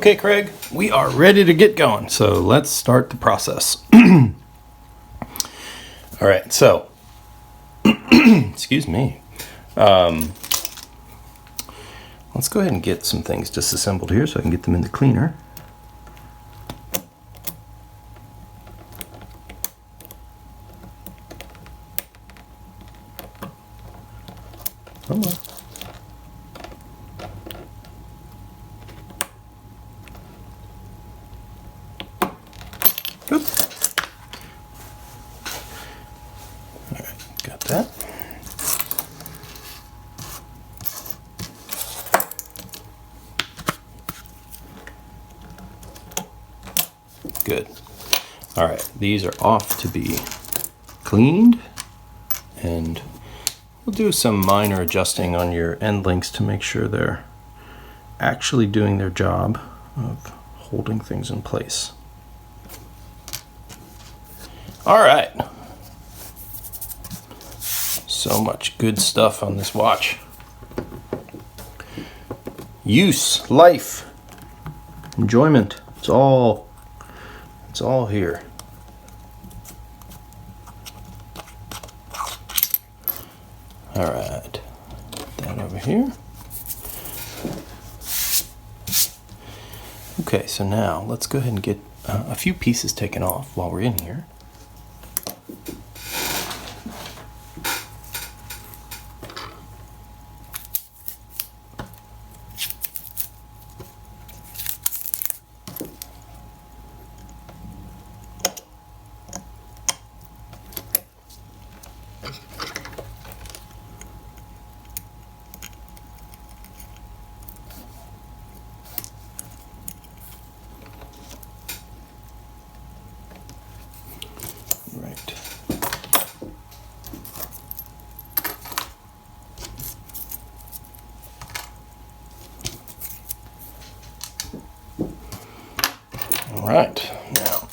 Okay, Craig, we are ready to get going. So let's start the process. All right, so, excuse me. Let's go ahead and get some things disassembled here so I can get them in the cleaner. Come on. Oop. All right, got that. Good. All right, these are off to be cleaned, and we'll do some minor adjusting on your end links to make sure they're actually doing their job of holding things in place. All right. So much good stuff on this watch. Use, life, enjoyment. It's all here. All right. Put that over here. Okay, so now let's go ahead and get a few pieces taken off while we're in here. Right. All right. Now.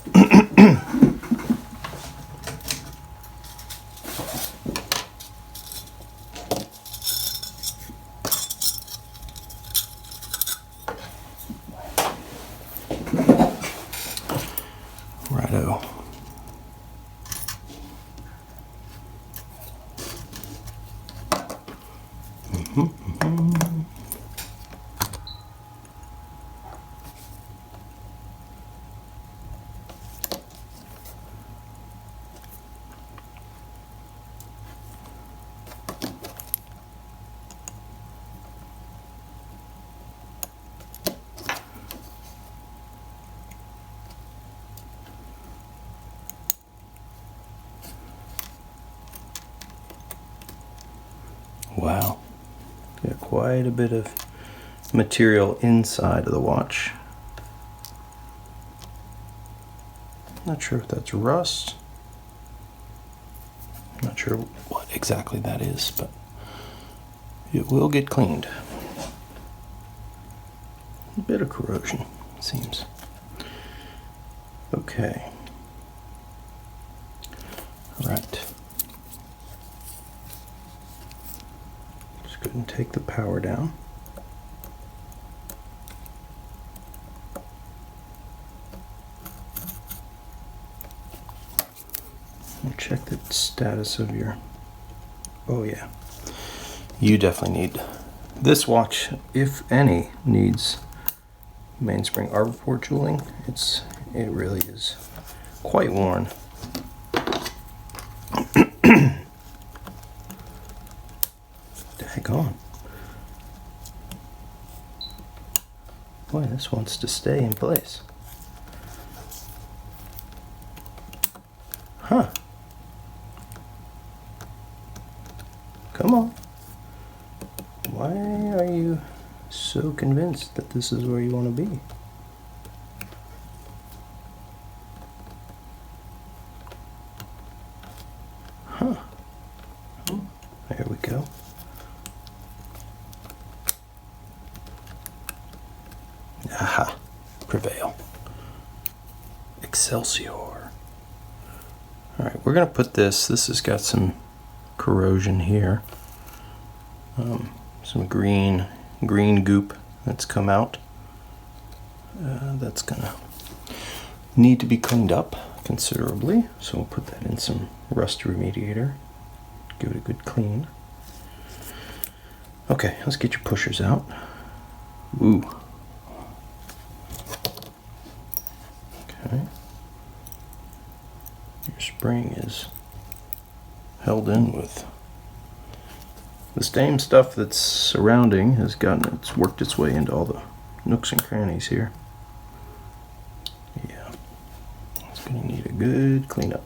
Righto. Wow, got quite a bit of material inside of the watch. Not sure if that's rust. Not sure what exactly that is, but it will get cleaned. A bit of corrosion, it seems. Okay. All right. Just go ahead and take the power down. And check the status of your... Oh yeah. You definitely need... This watch, if any, needs mainspring arbor port tooling. It really is quite worn. Daggone. Boy, this wants to stay in place. Huh. Come on. Why are you so convinced that this is where you want to be? Huh. Oh, there we go. Aha. Prevail. Excelsior. Alright, we're going to put this has got some corrosion here. Some green goop that's come out. That's gonna need to be cleaned up considerably, so we'll put that in some rust remediator, give it a good clean. Okay, let's get your pushers out. Ooh. Okay. Your spring is held in with the same stuff that's surrounding it's worked its way into all the nooks and crannies here. Yeah, it's gonna need a good cleanup.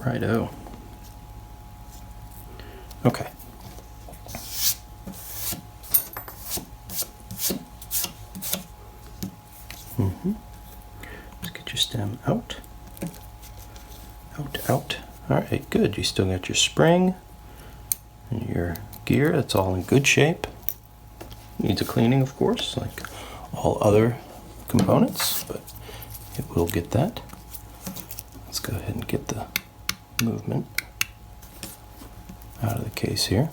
Righto. Okay. Let's get your stem out. Out. Alright, good. You still got your spring and your gear. That's all in good shape. Needs a cleaning, of course, like all other components, but it will get that. Let's go ahead and get the movement out of the case here.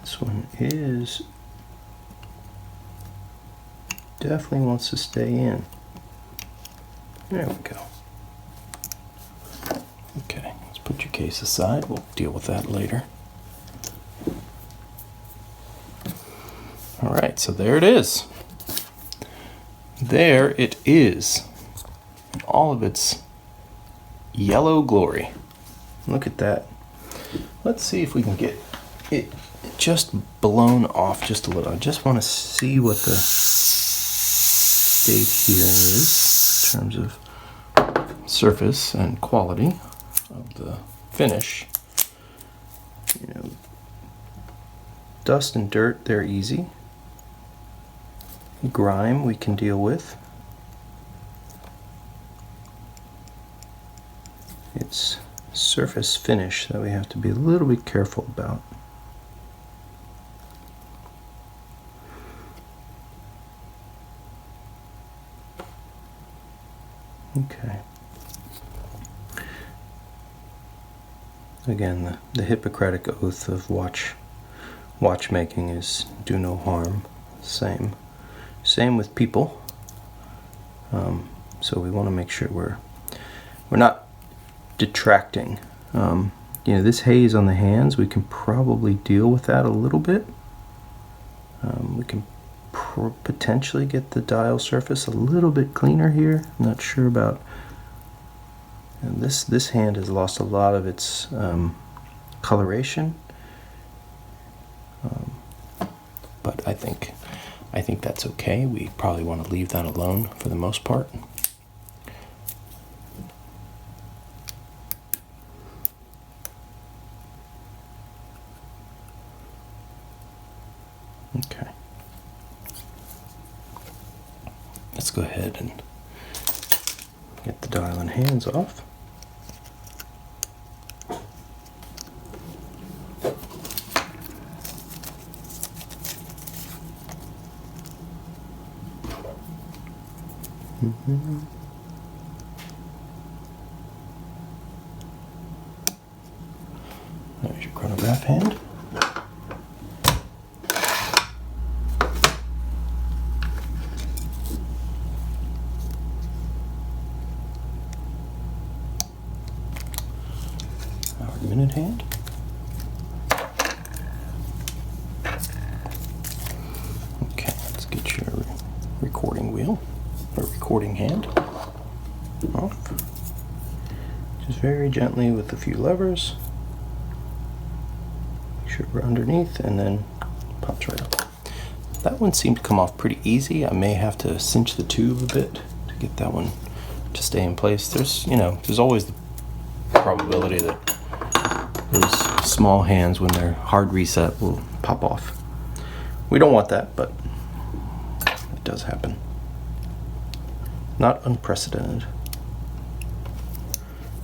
This one is definitely wants to stay in. There we go. Okay, let's put your case aside. We'll deal with that later. All right, so there it is. There it is. In all of its yellow glory. Look at that. Let's see if we can get it just blown off just a little. I just want to see what the state here is in terms of surface and quality of the finish. You know, dust and dirt, they're easy. Grime we can deal with. It's surface finish that we have to be a little bit careful about. Okay. Again, the Hippocratic oath of watchmaking is do no harm. Same with people. So we want to make sure we're not detracting. You know, this haze on the hands, we can probably deal with that a little bit. We can potentially get the dial surface a little bit cleaner here. I'm not sure about. And this hand has lost a lot of its coloration, but I think that's okay. We probably want to leave that alone for the most part. Okay. Let's go ahead and get the dial and hands off. There's your chronograph hand. Our minute hand. Okay, let's get your recording wheel or recording hand off. Just very gently with a few levers. Make sure we're underneath, and then pops right up. That one seemed to come off pretty easy. I may have to cinch the tube a bit to get that one to stay in place. There's always the probability that those small hands, when they're hard reset, will pop off. We don't want that, but it does happen. Not unprecedented.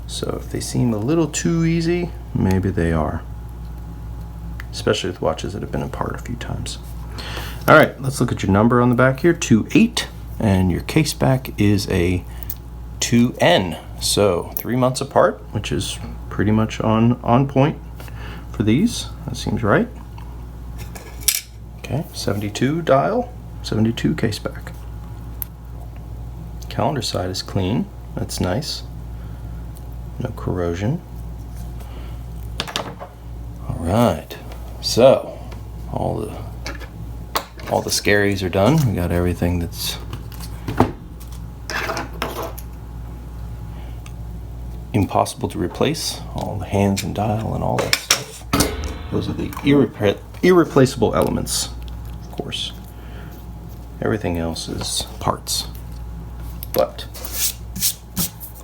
So if they seem a little too easy, maybe they are. Especially with watches that have been apart a few times. All right, let's look at your number on the back here, 28, and your case back is a 2N. So 3 months apart, which is pretty much on point for these. That seems right. Okay, 72 dial, 72 case back. Calendar side is clean. That's nice. No corrosion. All right, so all the scaries are done. We got everything that's impossible to replace. All the hands and dial and all that stuff. Those are the irreplaceable elements, of course. Everything else is parts. But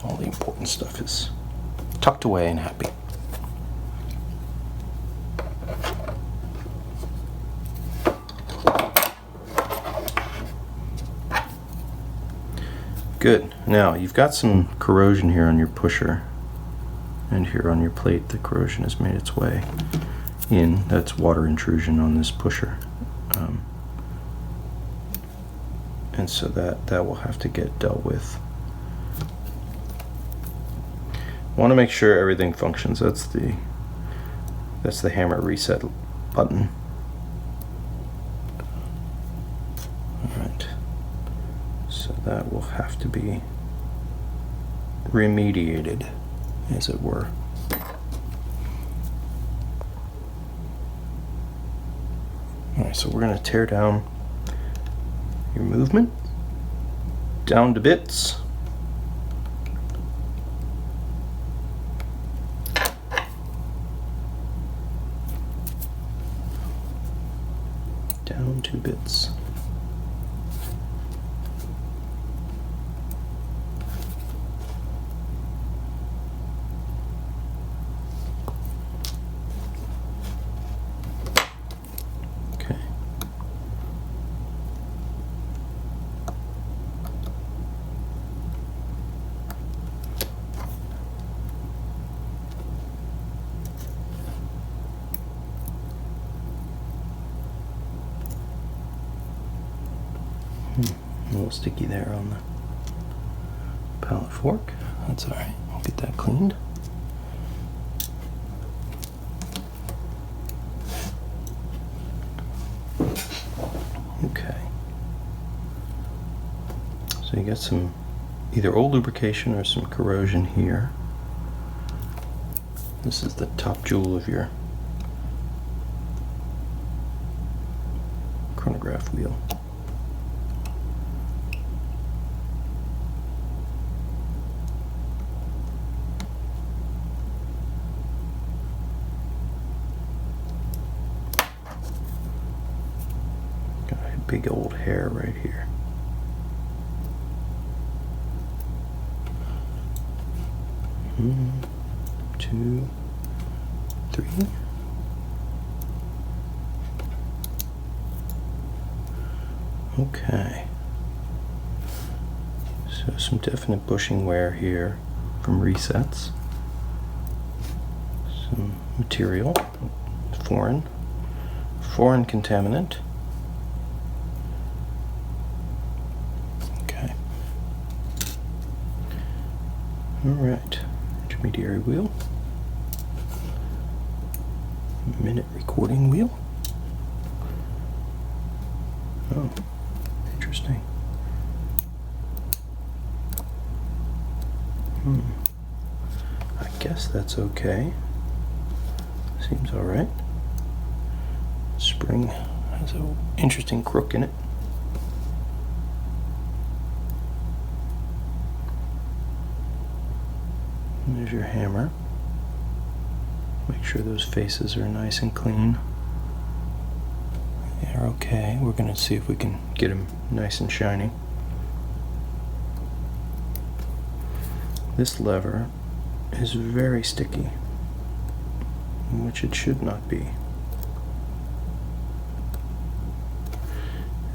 all the important stuff is tucked away and happy. Good. Now you've got some corrosion here on your pusher and here on your plate. The corrosion has made its way in. That's water intrusion on this pusher. And so that will have to get dealt with. Want to make sure everything functions. That's the hammer reset button. All right. So that will have to be remediated, as it were. All right, so we're going to tear down your movement down to bits. Down to bits. A little sticky there on the pallet fork. That's all right. I'll get that cleaned. Okay. So you got some either old lubrication or some corrosion here. This is the top jewel of your chronograph wheel. Big old hair right here. One, two, three. Okay. So some definite bushing wear here from resets. Some material, foreign contaminant. Alright, intermediary wheel, minute recording wheel. Oh, interesting. I guess that's okay. Seems alright. Spring has an interesting crook in it. There's your hammer. Make sure those faces are nice and clean. They're okay. We're going to see if we can get them nice and shiny. This lever is very sticky, which it should not be.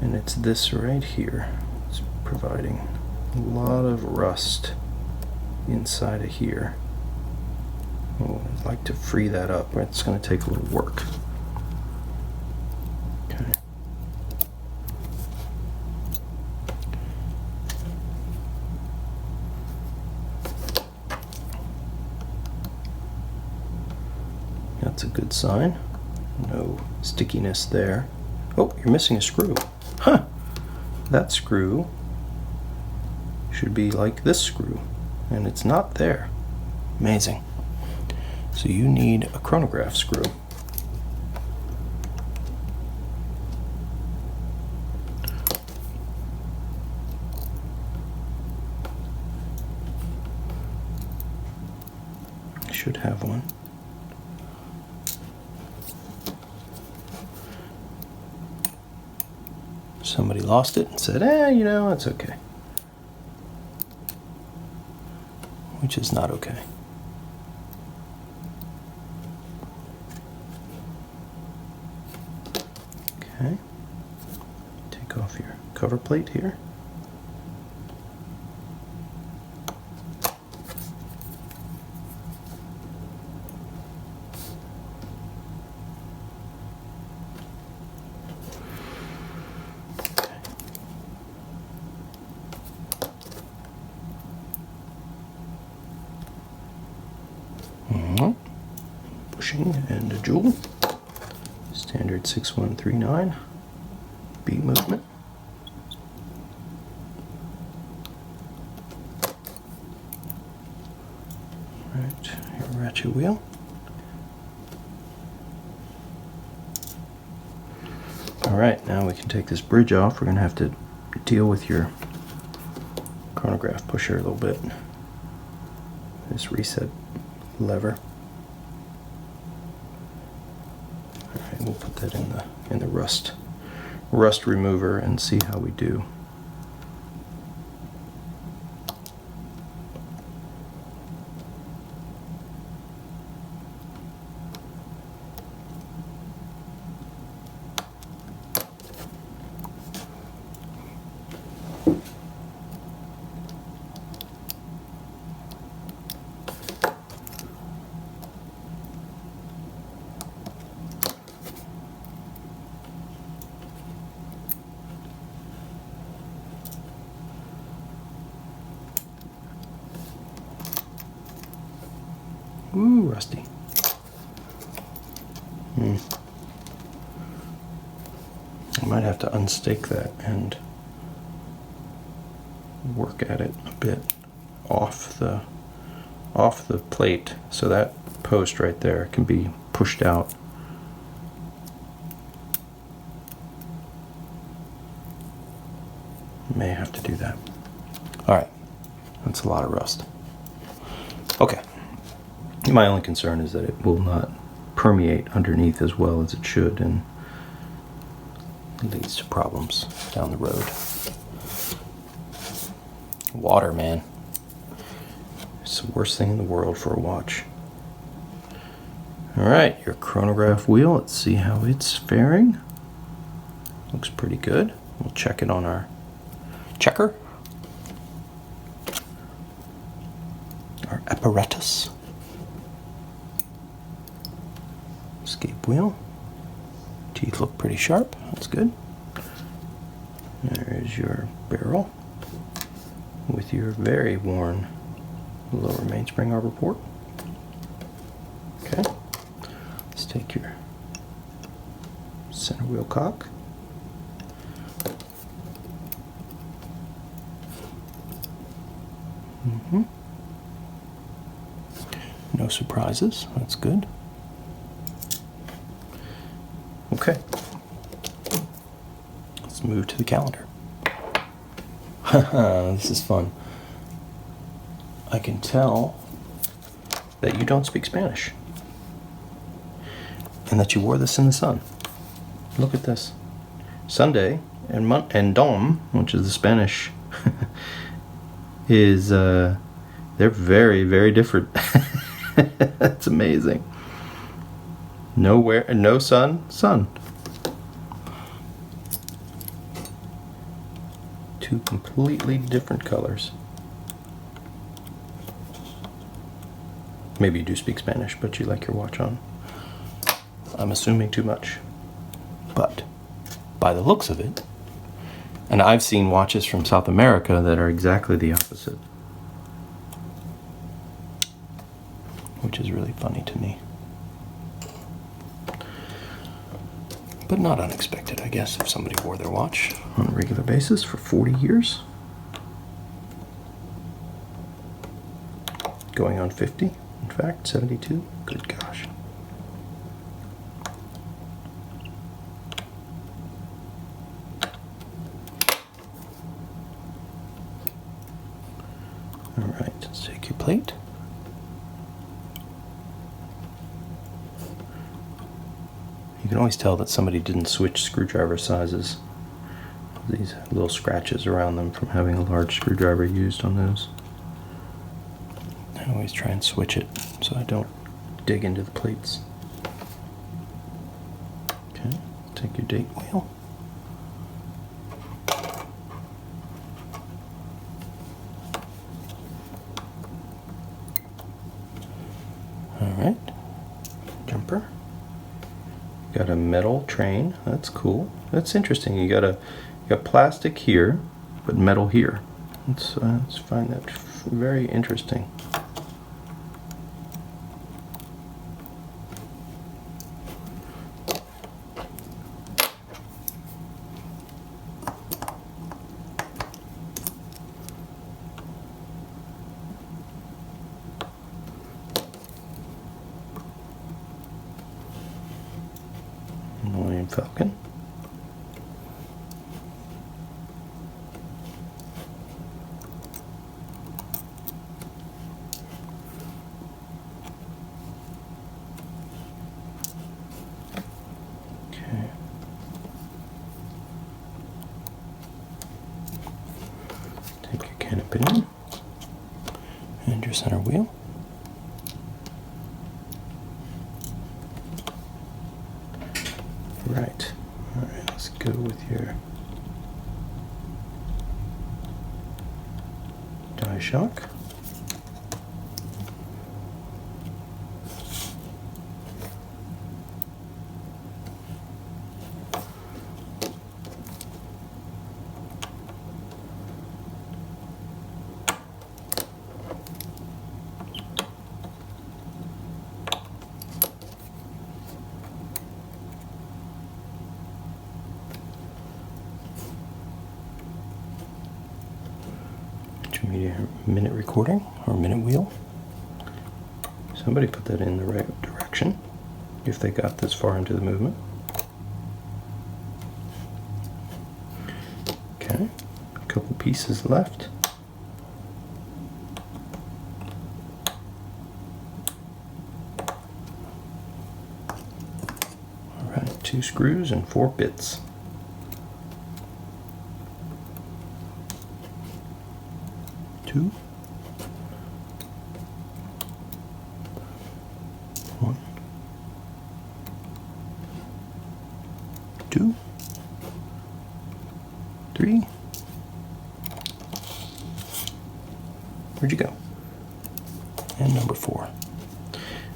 And it's this right here. It's providing a lot of rust inside of here. Oh, I'd like to free that up. It's going to take a little work. Okay. That's a good sign. No stickiness there. Oh, you're missing a screw. Huh. That screw should be like this screw, and it's not there. Amazing. So you need a chronograph screw. Should have one. Somebody lost it and said, you know, it's okay. Which is not okay. Okay. Take off your cover plate here. Bushing and a jewel. Standard 6139 beat movement. Right, your ratchet wheel. Alright, now we can take this bridge off. We're going to have to deal with your chronograph pusher a little bit. This reset lever. Alright, we'll put that in the rust remover and see how we do. Ooh, rusty. I might have to unstake that and work at it a bit off the plate, so that post right there can be pushed out. May have to do that. All right, that's a lot of rust. Okay. My only concern is that it will not permeate underneath as well as it should, and it leads to problems down the road. Water, man. It's the worst thing in the world for a watch. Alright, your chronograph wheel. Let's see how it's faring. Looks pretty good. We'll check it on our checker. Our apparatus. Escape wheel. Teeth look pretty sharp. That's good. There's your barrel with your very worn lower mainspring arbor port. Okay. Let's take your center wheel cock. No surprises. That's good. Okay, let's move to the calendar. This is fun. I can tell that you don't speak Spanish and that you wore this in the sun. Look at this. Sunday and Dom, which is the Spanish, is they're very, very different. That's amazing. Nowhere, no sun. Two completely different colors. Maybe you do speak Spanish, but you like your watch on. I'm assuming too much. But by the looks of it, and I've seen watches from South America that are exactly the opposite, which is really funny to me. but not unexpected, I guess, if somebody wore their watch on a regular basis for 40 years. Going on 50, in fact, 72. Good gosh. All right, let's take your plate. You can always tell that somebody didn't switch screwdriver sizes. These little scratches around them from having a large screwdriver used on those. I always try and switch it so I don't dig into the plates. Okay, take your date wheel. Alright, jumper. Got a metal train, that's cool. That's interesting, you got plastic here, but metal here. Let's find that very interesting. Falcon. Okay. Take your canopy in and your center wheel. Right. All right, let's go with your die shock. Minute recording or minute wheel. Somebody put that in the right direction if they got this far into the movement. Okay, a couple pieces left. All right, 2 screws and 4 bits. Two, 1, 2, 3. Where'd you go? And number 4.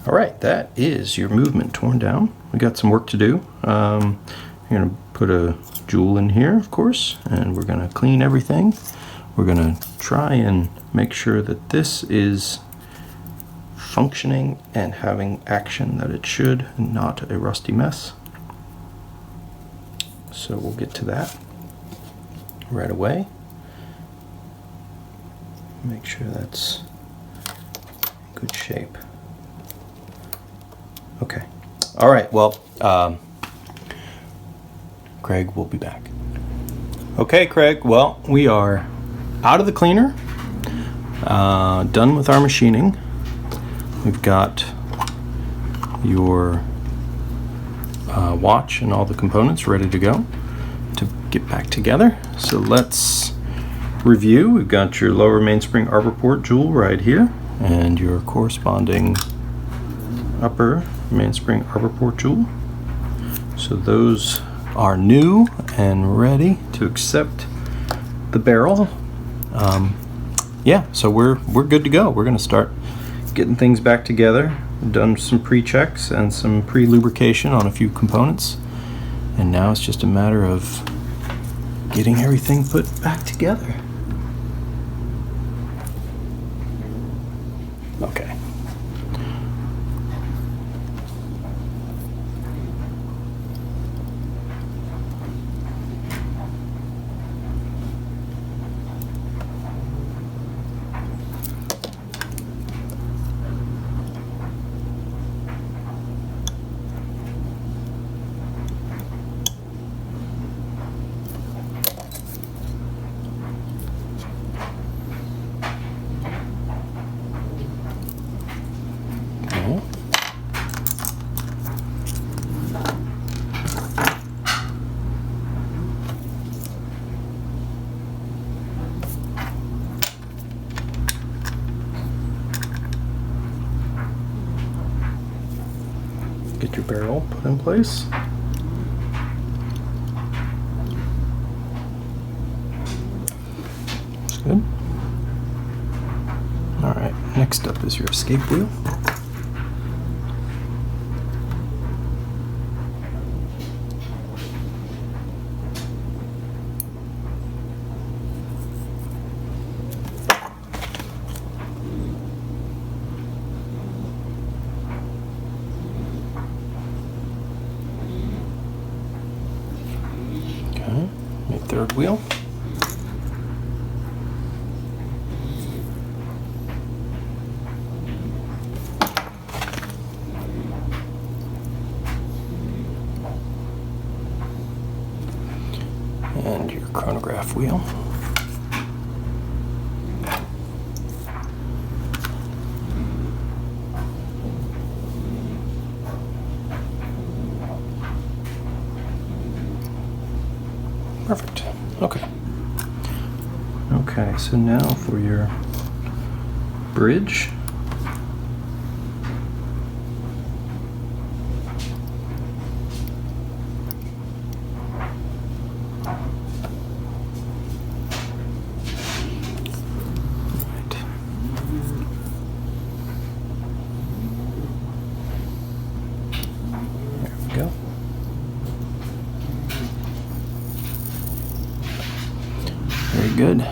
All right, that is your movement torn down. We got some work to do. I'm going to put a jewel in here, of course, and we're going to clean everything. We're going to try and make sure that this is functioning and having action that it should, and not a rusty mess. So we'll get to that right away. Make sure that's in good shape. Okay. All right, well, Craig will be back. Okay, Craig, well, we are out of the cleaner, done with our machining. We've got your watch and all the components ready to go to get back together. So let's review. We've got your lower mainspring arbor port jewel right here and your corresponding upper mainspring arbor port jewel. So those are new and ready to accept the barrel. Yeah, so we're good to go. We're going to start getting things back together. We've done some pre-checks and some pre-lubrication on a few components, and now it's just a matter of getting everything put back together. Okay. get your barrel put in place. That's good. All right, next up is your escape wheel. Okay, your third wheel. And your chronograph wheel. Perfect. Okay. Okay, so now for your bridge. Go. Very good.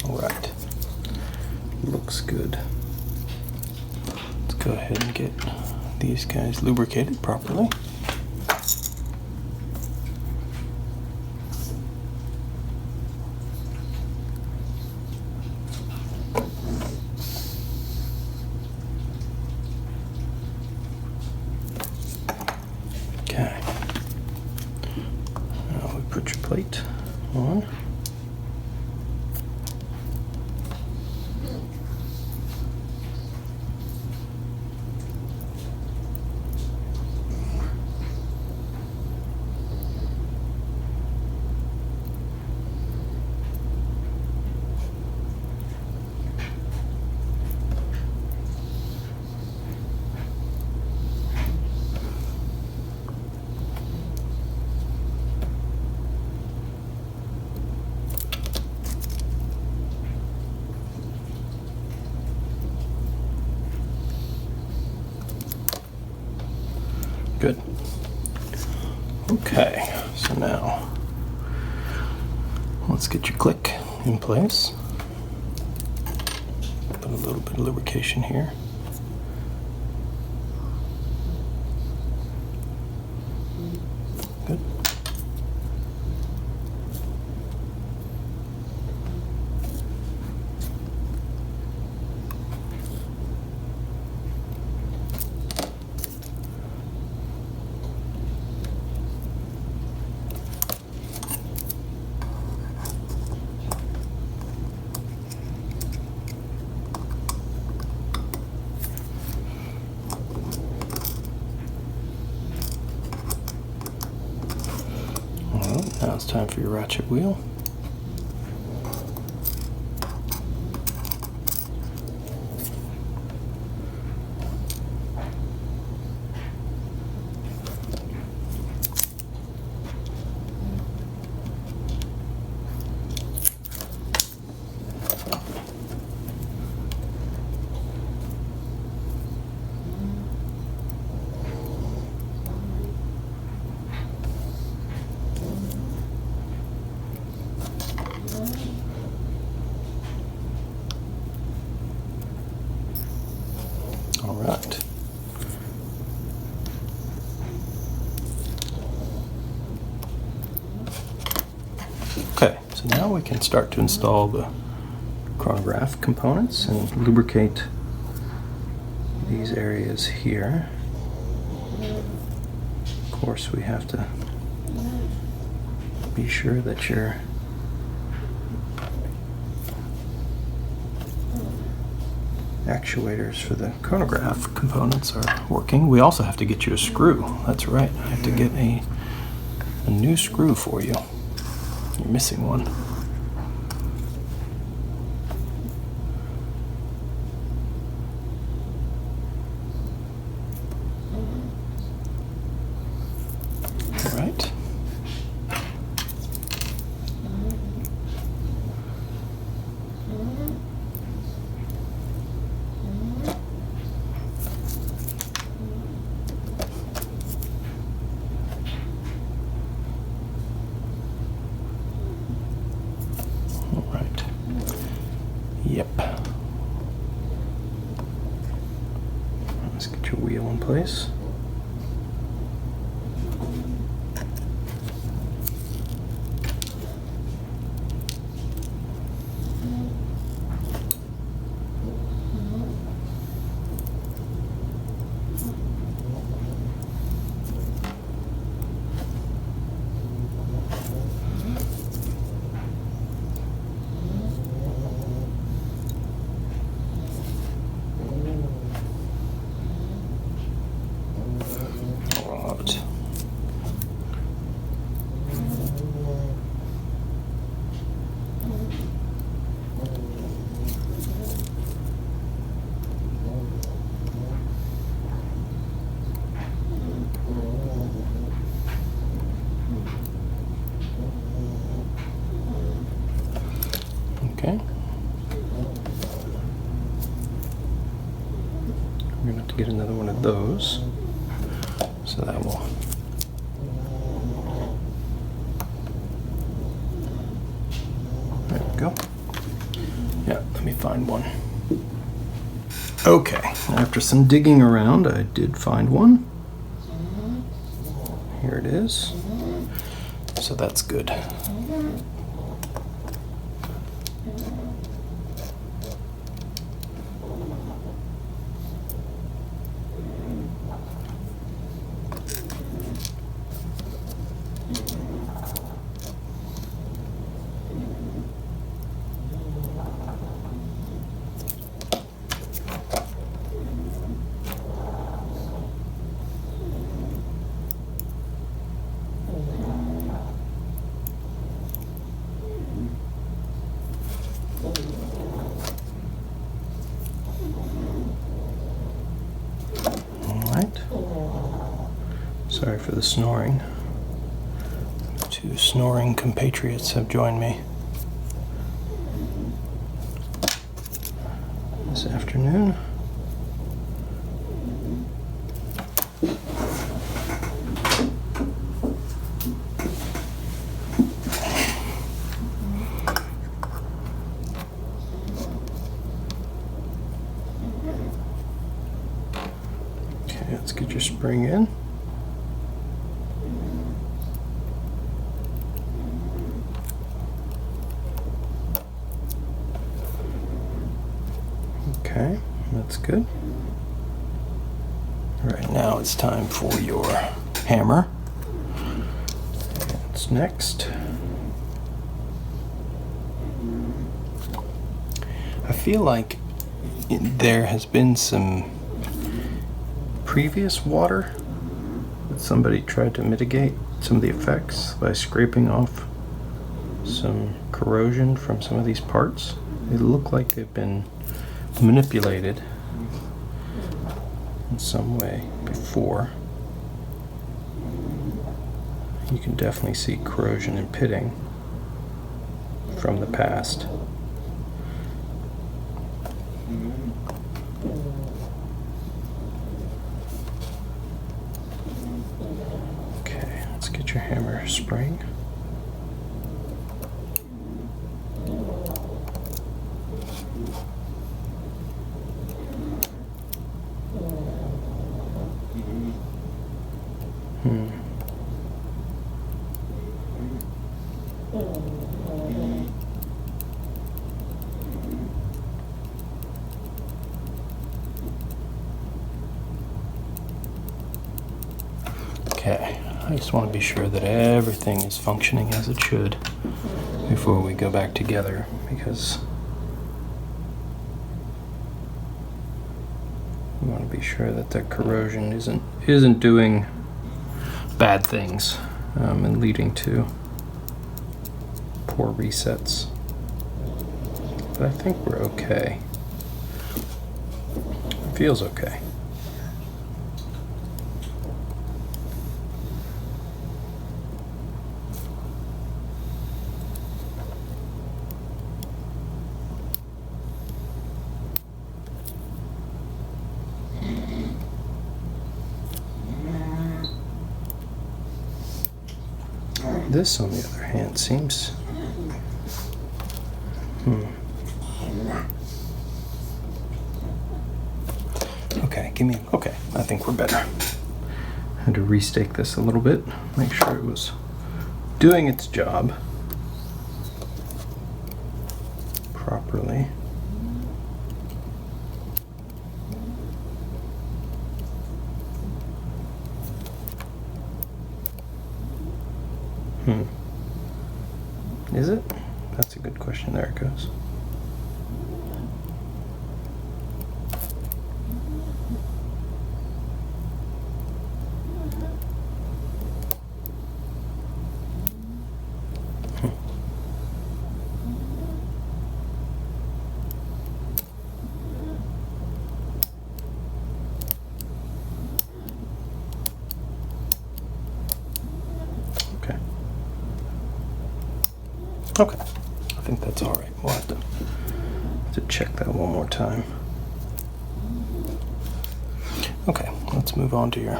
All right, looks good. Let's go ahead and get these guys lubricated properly. Okay, now we put your plate on. Good. Okay, so now let's get your click in place. Put a little bit of lubrication here. Good. Now it's time for your ratchet wheel. now we can start to install the chronograph components and lubricate these areas here. Of course, we have to be sure that your actuators for the chronograph components are working. We also have to get you a screw. That's right, I have to get a new screw for you. You're missing one. All right. Yep. Let's get your wheel in place. Okay. We're going to have to get another one of those. So that will. There we go. Yeah, let me find one. Okay, after some digging around, I did find one. Here it is. So that's good. Sorry for the snoring. Two snoring compatriots have joined me this afternoon. Okay, let's get your spring in. Okay, that's good. All right, now it's time for your hammer. What's next? I feel like there has been some previous water that somebody tried to mitigate some of the effects by scraping off some corrosion from some of these parts. They look like they've been manipulated in some way before. You can definitely see corrosion and pitting from the past. Okay, let's get your hammer spring. Okay, I just want to be sure that everything is functioning as it should before we go back together, because we want to be sure that the corrosion isn't doing bad things and leading to poor resets. But I think we're okay. It feels okay. This, on the other hand, seems... Okay, okay, I think we're better. I had to restake this a little bit, make sure it was doing its job properly. Is it? That's a good question. There it goes. Okay, I think that's all right. We'll have to check that one more time. Okay, let's move on to your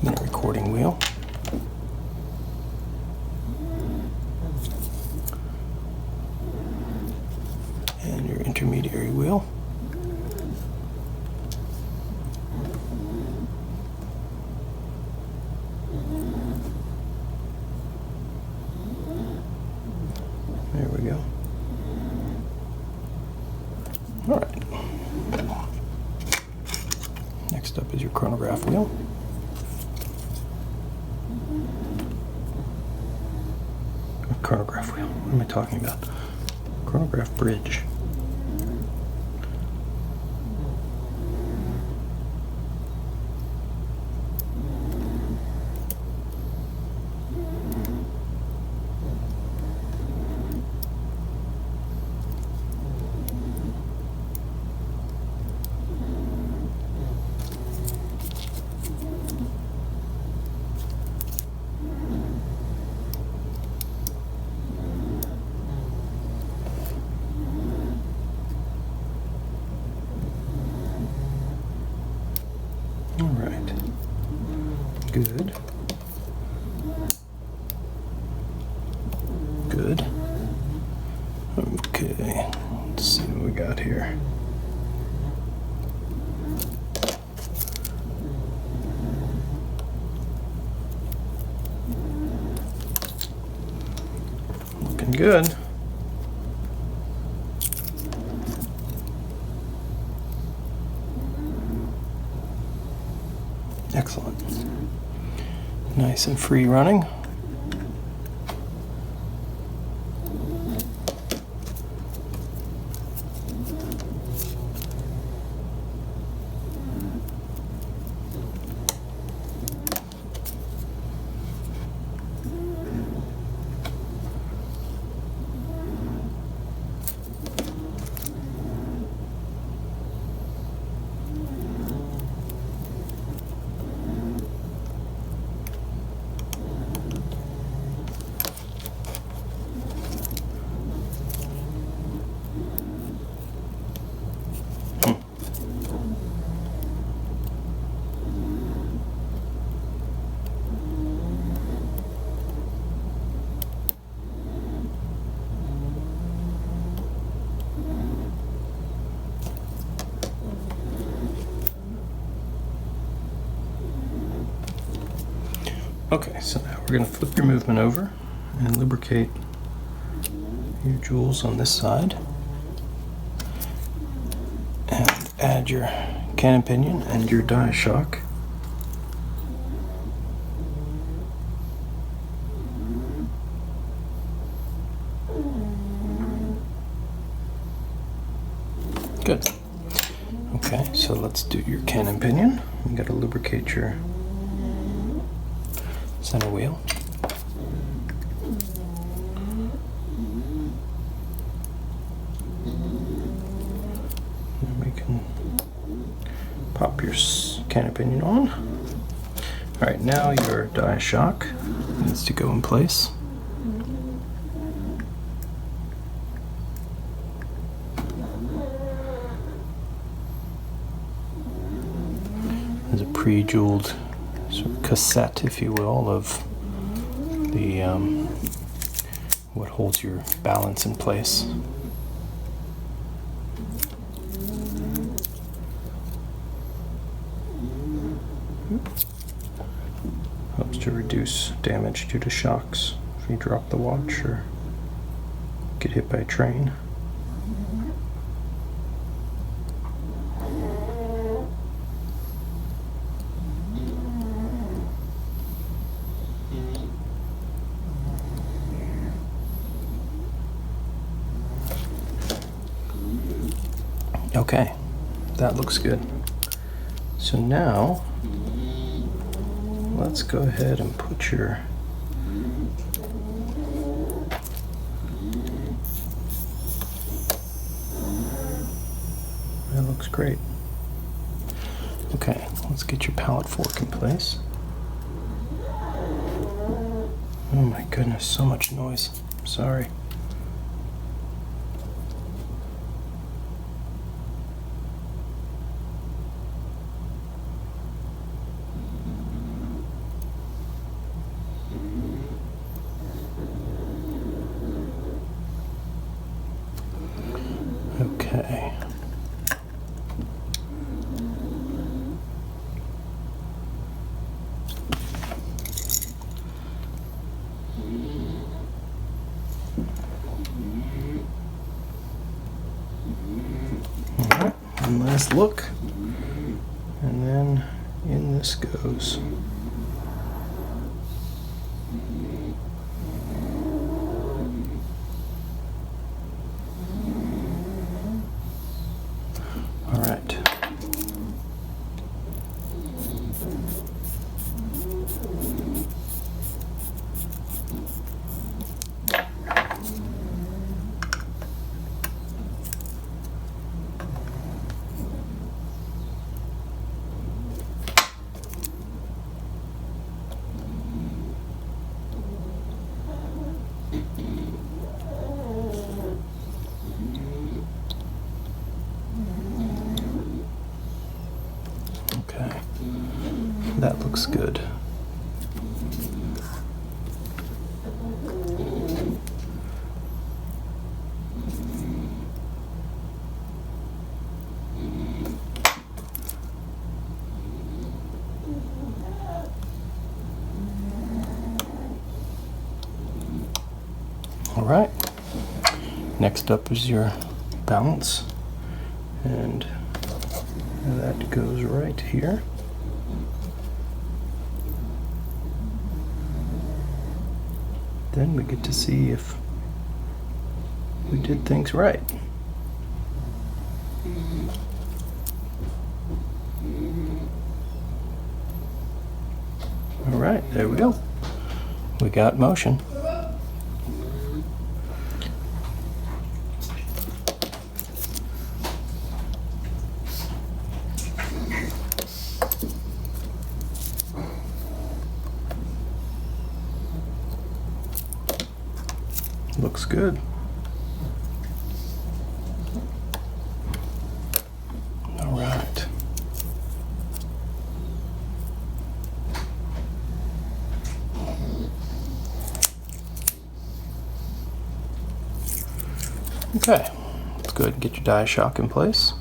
minute recording wheel. And your intermediary wheel. There we go. All right. Next up is your chronograph wheel. Chronograph wheel. What am I talking about? Chronograph bridge. All right. Good. Good. Okay. Let's see what we got here. Looking good. Excellent. Nice and free running. Okay, so now we're going to flip your movement over and lubricate your jewels on this side. And add your cannon pinion and your die shock. Good. Okay, so let's do your cannon pinion. You gotta lubricate your center wheel. And we can pop your cannon pinion on. All right, now your die shock needs to go in place. There's a pre-jeweled sort of cassette, if you will, of the what holds your balance in place. Helps to reduce damage due to shocks if you drop the watch or get hit by a train. Okay, that looks good. So now, let's go ahead and put your that looks great. Okay, let's get your pallet fork in place. Oh my goodness, so much noise. Sorry. Okay. All right, one last look, and then in this goes. All right. Okay, that looks good. All right, next up is your balance, and that goes right here. Then we get to see if we did things right. All right, there we go. We got motion. Looks good. All right. Okay, let's go ahead and get your die shock in place.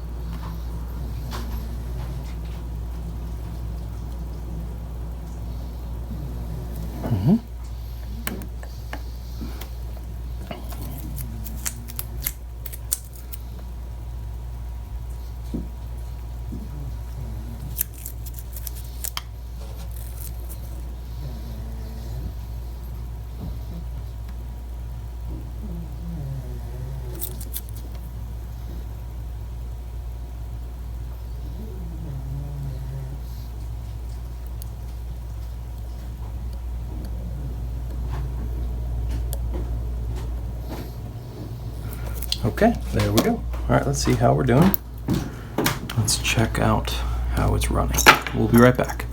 Okay, there we go. All right, let's see how we're doing. Let's check out how it's running. We'll be right back.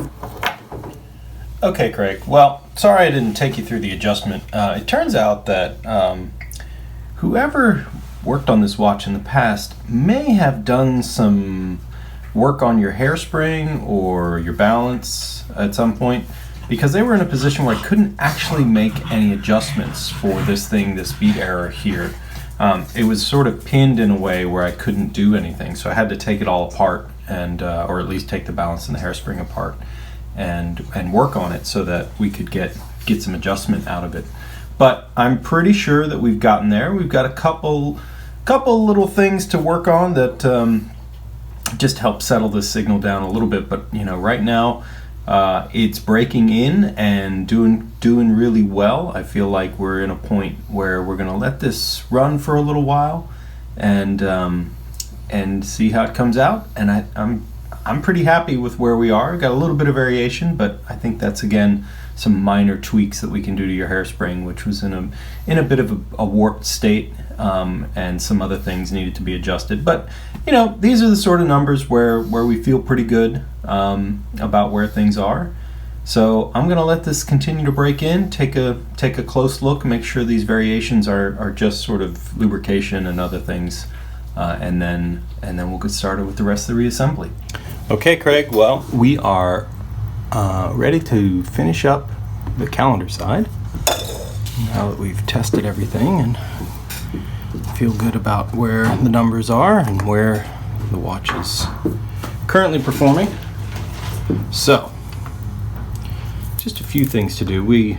Okay, Craig. Well, sorry I didn't take you through the adjustment. It turns out that whoever worked on this watch in the past may have done some work on your hairspring or your balance at some point, because they were in a position where I couldn't actually make any adjustments for this beat error here. It was sort of pinned in a way where I couldn't do anything, so I had to take it all apart and or at least take the balance and the hairspring apart and work on it so that we could get some adjustment out of it. But I'm pretty sure that we've gotten there. We've got a couple little things to work on that just help settle this signal down a little bit. But right now it's breaking in and doing really well. I feel like we're in a point where we're going to let this run for a little while and see how it comes out. And I'm pretty happy with where we are. Got a little bit of variation, but I think that's again some minor tweaks that we can do to your hairspring, which was in a bit of a warped state, and some other things needed to be adjusted. But these are the sort of numbers where we feel pretty good about where things are. So I'm going to let this continue to break in, take a close look, make sure these variations are just sort of lubrication and other things, and then we'll get started with the rest of the reassembly. Okay, Craig. Well, we are ready to finish up the calendar side now that we've tested everything and feel good about where the numbers are and where the watch is currently performing. So, just a few things to do. I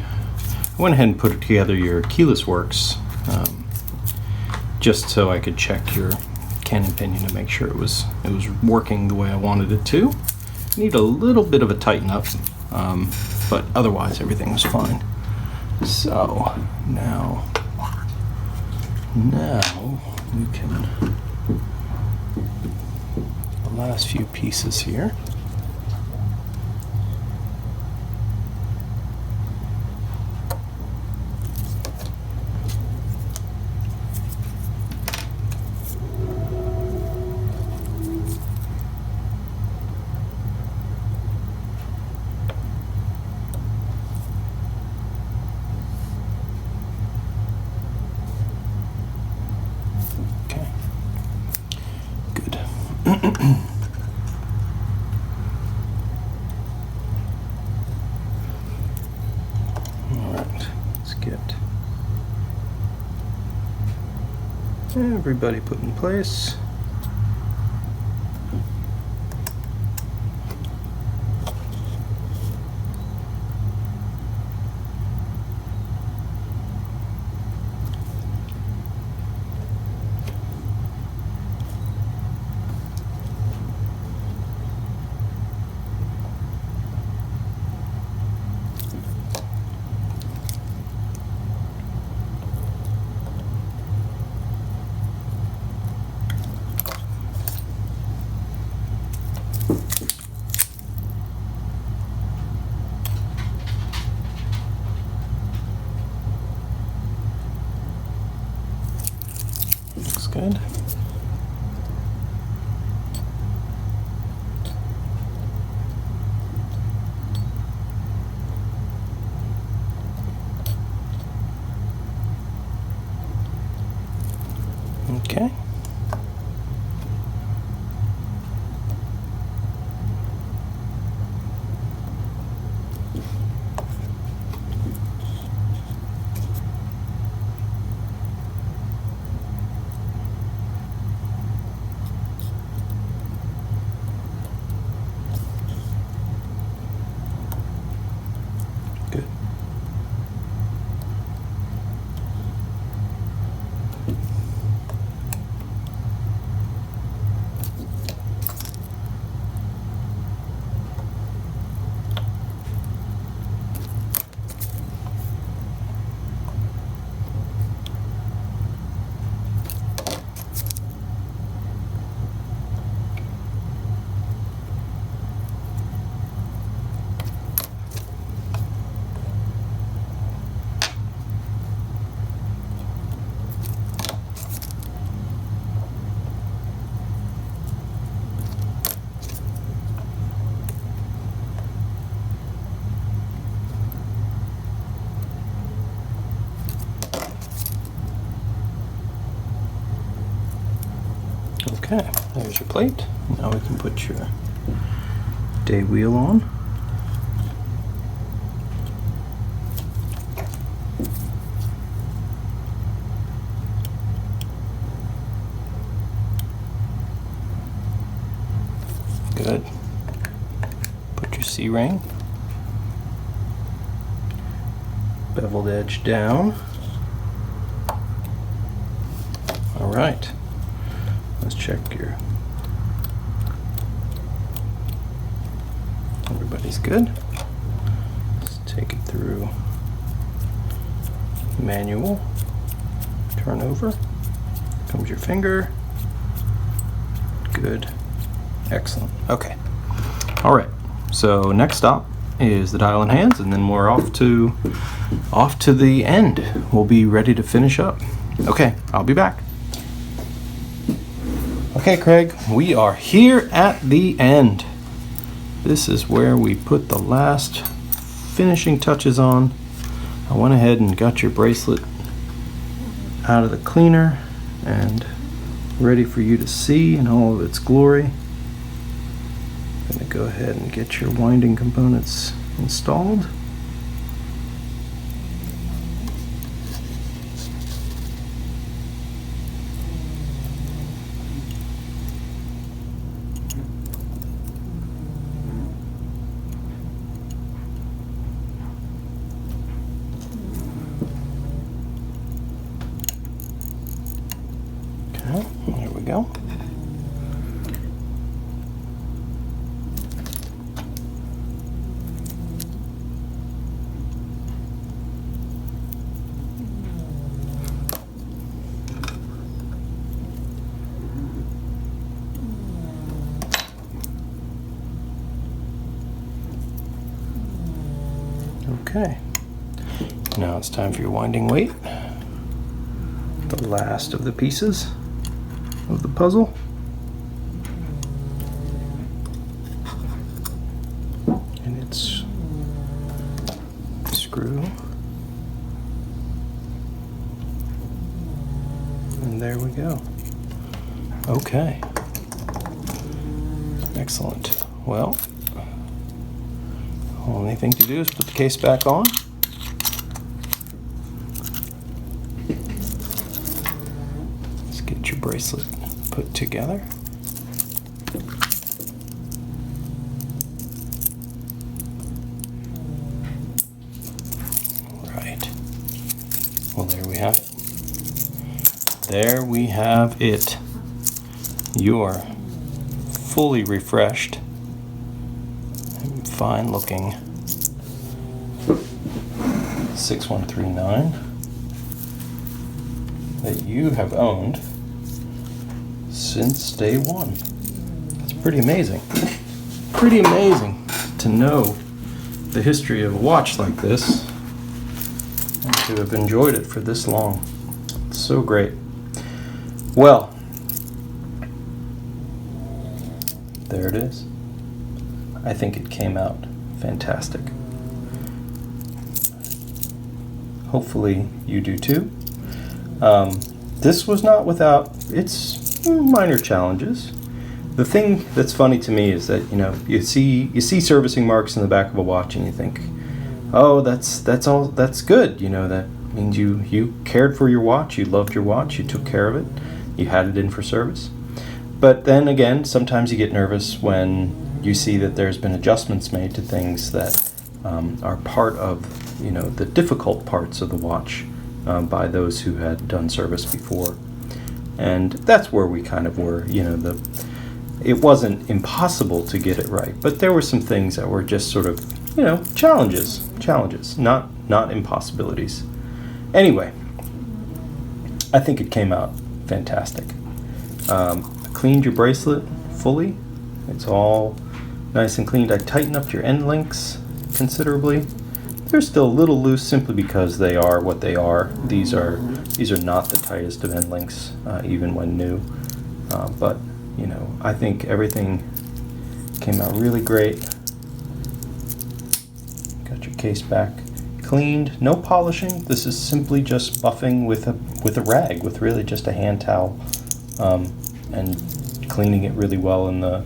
went ahead and put together your keyless works just so I could check your cannon pinion to make sure it was working the way I wanted it to. Need a little bit of a tighten up, but otherwise everything was fine. So now we can, the last few pieces here. Everybody put in place. Looks good. Okay. Good. Okay, there's your plate. Now we can put your day wheel on. Good. Put your C-ring. Beveled edge down. All right. Let's check your... Everybody's good. Let's take it through manual. Turn over. Comes your finger. Good. Excellent. Okay. All right. So next stop is the dial and hands, and then we're off to the end. We'll be ready to finish up. Okay, I'll be back. Okay, Craig, we are here at the end. This is where we put the last finishing touches on. I went ahead and got your bracelet out of the cleaner and ready for you to see in all of its glory. I'm going to go ahead and get your winding components installed. Okay, there we go. Okay, now it's time for your winding weight. The last of the pieces of the puzzle. And its screw. And there we go. Okay. Excellent. Well, only thing to do is put the case back on. Let's get your bracelet put together. Right. Well, there we have it. There we have it. Your fully refreshed, fine looking 6139 that you have owned since day one. It's pretty amazing. Pretty amazing to know the history of a watch like this and to have enjoyed it for this long. It's so great. Well, there it is. I think it came out fantastic. Hopefully you do too. This was not without its minor challenges. The thing that's funny to me is that you see servicing marks in the back of a watch and you think, oh, that's good. That means you cared for your watch, you loved your watch, you took care of it, you had it in for service. But then again, sometimes you get nervous when you see that there's been adjustments made to things that are part of the difficult parts of the watch by those who had done service before. And that's where we kind of were. It wasn't impossible to get it right, but there were some things that were just sort of challenges, not impossibilities. Anyway, I think it came out fantastic. I cleaned your bracelet fully. It's all nice and cleaned. I tightened up your end links considerably. They're still a little loose simply because they are what they are. These are not the tightest of end links, even when new. But I think everything came out really great. Got your case back cleaned. No polishing. This is simply just buffing with a rag, with really just a hand towel, and cleaning it really well in the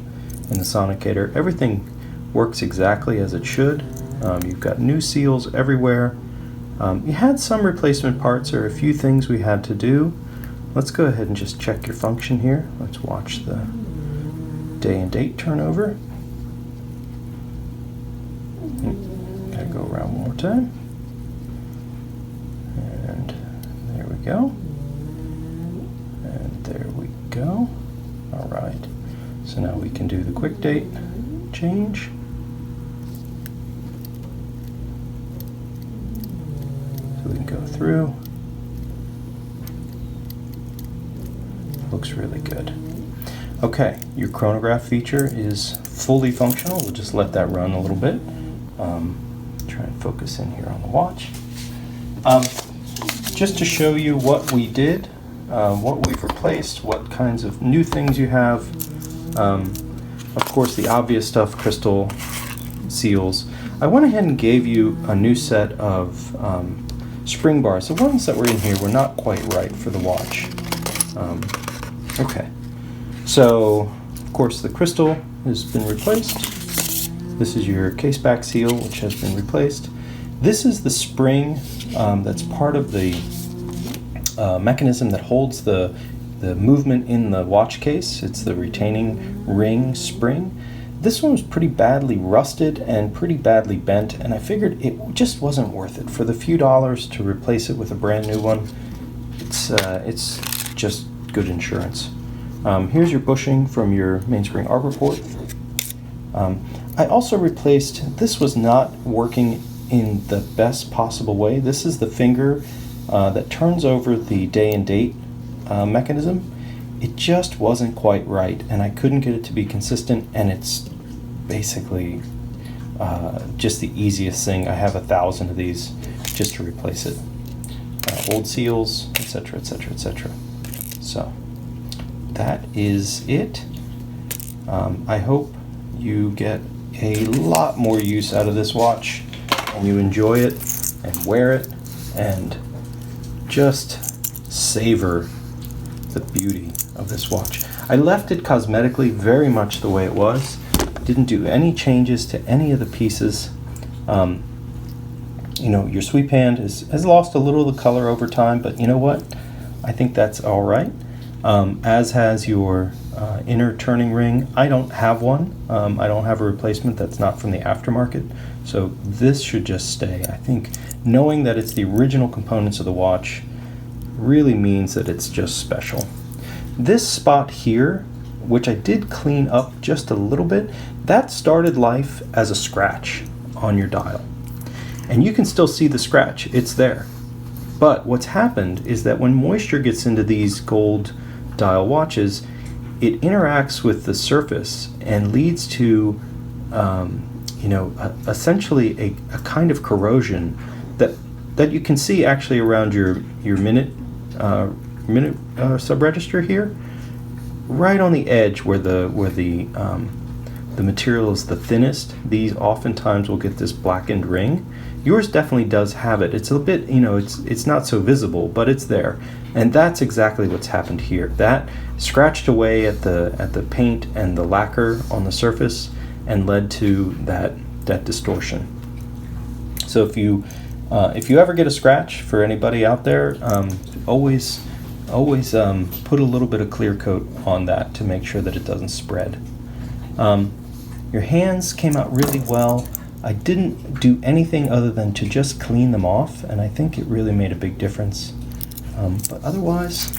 sonicator. Everything works exactly as it should. You've got new seals everywhere. You had some replacement parts or a few things we had to do. Let's go ahead and just check your function here. Let's watch the day and date turnover. Gotta go around one more time. And there we go. And there we go. All right. So now we can do the quick date change. So we can go through. Looks really good. Okay, your chronograph feature is fully functional. We'll just let that run a little bit. Try and focus in here on the watch. Just to show you what we did, what we've replaced, what kinds of new things you have. Of course, the obvious stuff, crystal seals. I went ahead and gave you a new set of spring bars. The ones that were in here were not quite right for the watch. Okay, so of course the crystal has been replaced. This is your case back seal, which has been replaced. This is the spring that's part of the mechanism that holds the movement in the watch case. It's the retaining ring spring. This one was pretty badly rusted and pretty badly bent, and I figured it just wasn't worth it. For the few dollars to replace it with a brand new one, it's just good insurance. Here's your bushing from your mainspring arbor port. I also replaced, this was not working in the best possible way. This is the finger that turns over the day and date mechanism. It just wasn't quite right, and I couldn't get it to be consistent, and it's basically just the easiest thing. I have 1,000 of these just to replace it. Old seals, etc., etc., etc. So that is it. I hope you get a lot more use out of this watch, and you enjoy it and wear it and just savor the beauty of this watch. I left it cosmetically very much the way it was. Didn't do any changes to any of the pieces. You know, your sweep hand has lost a little of the color over time, but you know what? I think that's all right. As has your inner turning ring. I don't have one. I don't have a replacement that's not from the aftermarket, so this should just stay. I think knowing that it's the original components of the watch really means that it's just special. This spot here, which I did clean up just a little bit, that started life as a scratch on your dial. And you can still see the scratch, it's there. But what's happened is that when moisture gets into these gold dial watches, it interacts with the surface and leads to essentially a kind of corrosion that you can see actually around your minute sub-register here, right on the edge where the material is the thinnest. These oftentimes will get this blackened ring. Yours definitely does have it. It's a bit, it's not so visible, but it's there. And that's exactly what's happened here. That scratched away at the paint and the lacquer on the surface and led to that distortion. So if you ever get a scratch, for anybody out there, always put a little bit of clear coat on that to make sure that it doesn't spread. Your hands came out really well. I didn't do anything other than to just clean them off, and I think it really made a big difference. But otherwise,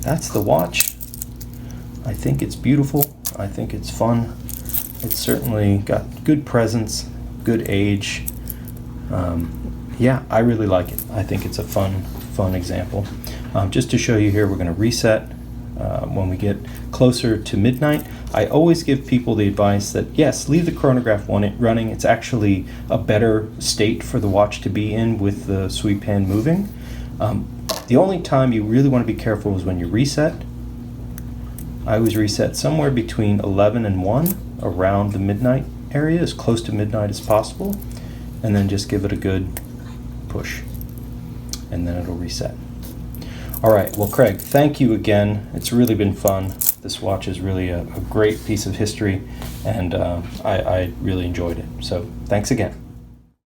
that's the watch. I think it's beautiful. I think it's fun. It's certainly got good presence, good age. Yeah, I really like it. I think it's a fun example. Just to show you here, we're going to reset when we get closer to midnight. I always give people the advice that, yes, leave the chronograph running. It's actually a better state for the watch to be in with the sweep hand moving. The only time you really want to be careful is when you reset. I always reset somewhere between 11 and 1, around the midnight area, as close to midnight as possible, and then just give it a good push, and then it'll reset. All right, well, Craig, thank you again. It's really been fun. This watch is really a great piece of history, and I really enjoyed it. So thanks again.